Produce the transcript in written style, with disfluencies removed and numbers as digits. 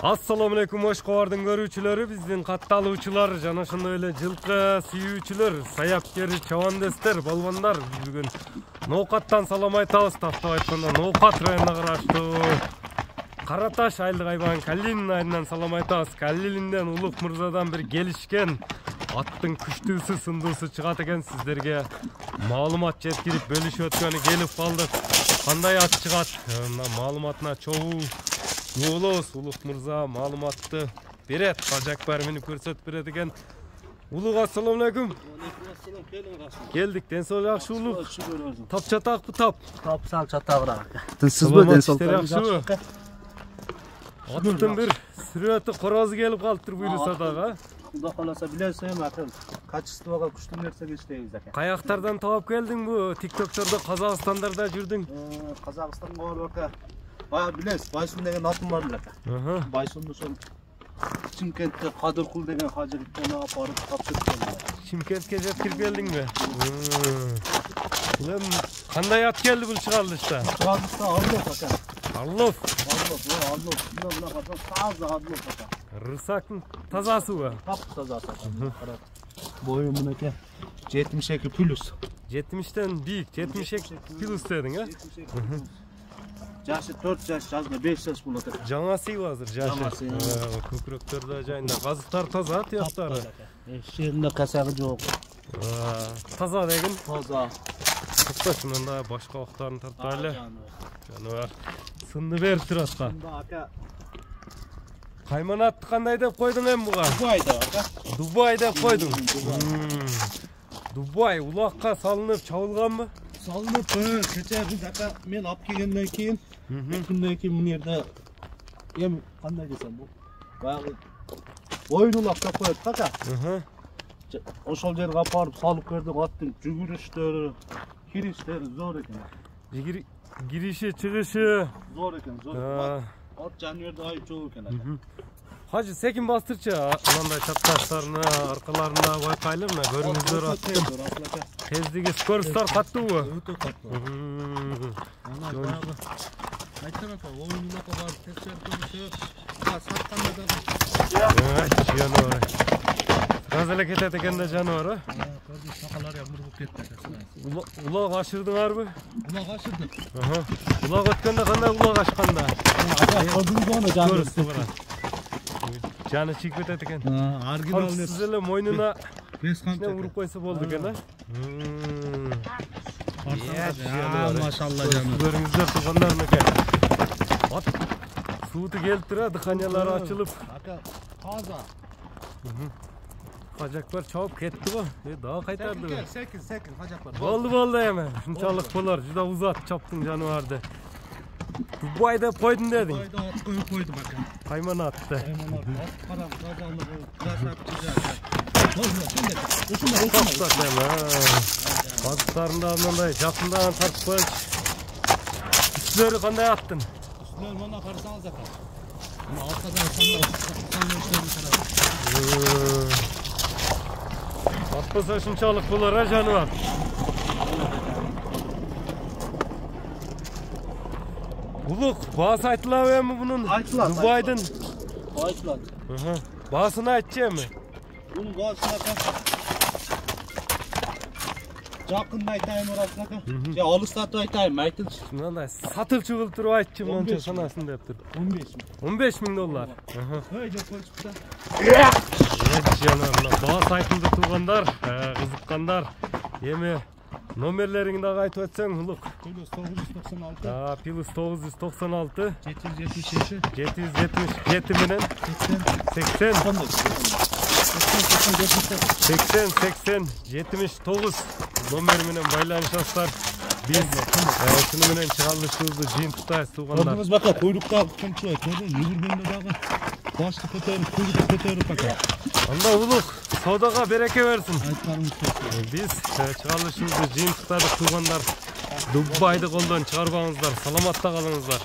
Assalamu alaikum Oşkovardın görүүчүлөрү, биздин катталуучулар жана ошондой эле жылкы сүйүүчүлөр, саяпкер, чабандестер, балбандар бүгүн Ноокаттан салам айтабыз. Тактап айтканда Ноокат районуна караштуу Караташ айылдык айбан Калинин айылынан салам айтабыз. Калининден Улук мырзадан бир келишкен аттын күчтүүсү, сындуусу чыгат экен. Сиздерге маалымат жеткирип бөлүшүп өткөнү келип калдык. Кандай ат чыгат? Маалыматына чогуу болобуз. Улук мырза маалыматты берет. Кажакбар мени көрсөтүп берет экен. Улук, ассаламу алейкум. Келдик, ден соолук жакшы Улук. Тап чатакпы тап? Тап сал чатагыраак. Тынсызбы, ден соолук жакшыбы? Аттын бир сүрөтү корозу келип калыптыр буйруса дагы. Куда каласа билесиң, акыл. Качествого күчтүү нерсе иштейбиз ака. Каяктардан таап келдиң бу? TikTok'тордо, Казакстандарда жүрдүң? Казакстанга барып ака. Билесиз, Байсун деген атым бар эле ака. Байсунду ошол Чимкентте Кадыркул деген хажыгыттан апарып тапшырып келдим. Чимкентке жеткирип келдиңби? Бул кандай ат келди бул чыгарылышта? Чыгарылышта Орлов ака. Орлов. Орлов. Мына карасаң таза Орлов ака. Рысактын тазасыбы? Тап тазасы. Карап. Бою мынакей 72 плюс. 70тен бийик, 72 плюс дедиң, э? Жашы 4 жаш, жазда 5 жаш болот. Жаңасы азыр жашы. Көкүрөктөрдө жайында газыктар таза, тияктары. Эшегинде касагы жок. Таза деген? Таза. Токтош, мында башка октарын тартайлы. Жаныбар. Сынды берип туратка. Ака. Кайманатты кандай деп койдуң эми буга? Дубайда ака. Дубай деп койдуң. Дубай улакка салынып чабылганбы? Салынып, кече биз ака мен алып келгенден кийин, күндөн кийин мына жерде эми кандай десем бул? Баягы ойын улакка коет ака. Ошол жерге апарып салып бердик, аттын жүгүрүштөрү, кириштери зор экен. Girişi, çıkışı. Zor ekan, zor. At janverде ayıp çok ekan. Hacı sekin bastırça, anандай çatkaçlarına, arkalarına bayqайлы mı? Görünüzдөр attım. Tezdigi skörüstler kattı mı? Öte kattı. Ana bayağı. Ayttan aka, oyununa kadar tekrar konuşuyor. Satkanda da. Evet, canavar. Gaz hareket eten de canavar ha? Kardeş sakalar yamırıp ketdi. Ulak aşırdыңар mı? Ulak aşırdık. Ulak ötkende kanday ulak aşkanda? Gördünüz onu canı. Canı çekip eten. Arginal ele moynuna ne vurup koysa boldu gene. Maşallah canım. Görünüzler tuğanlar ne ki? At suutu gelip duruyor, dıkanyaları açılıp. Taza. Kacaklar çabuk ketti bu. Daha kaytardı. Sekin kacaklar. Boldu hemen. Şunçalık bolar. Juda uzat çaptın canıvardı. Dubai'de koydun dedin. Dubai'de at koydum bakın. Kaymana attı. At karam kazanlığı kazak çizer. Kapsak hemen. Bazılarında anlamda yakından tartıp koy. Üstleri kanday attın? Üstleri bana karsanız zaten. Ama alttadan sanma işlerini karar. Atmasa şunçalık bolar ha canıvar. Uluk, bağısı aytılar mı bunun? Aytılar. Dubai'den. Aytılar. Bağısını aytacak mı? Bunun bağısını aytacak. Жақында айтайын орасына ка. Алыстатып айтайын, айтылшы. Мынандай сатып чыгылып туруп айтчы монча санасын деп тур. 15 миң доллар. Ой, жок койчупта. Жанар, баас айтылды тугандар, кызыккандар. Эми номерлериңди дагы айтып өтсөң, Улук. Плюс 996. Плюс 996. 777 менен 80. 79 номер менен байланышасыздар. Биз шуну менен чыгарылышыбызды жыйынтыктайбыз туугандар. Көрдүңүз бака, куйруктагы кымчы, көрдүңүз, жүгүргөндө дагы башты көтөрүп, куйрукты көтөрүп бака. Анда Улук, саудага береке берсин. Айтканыңыз келди. Биз чыгарылышыбызды жыйынтыктадык туугандар. Дубайды колдон чыгарбаңыздар, саламатта калыңыздар.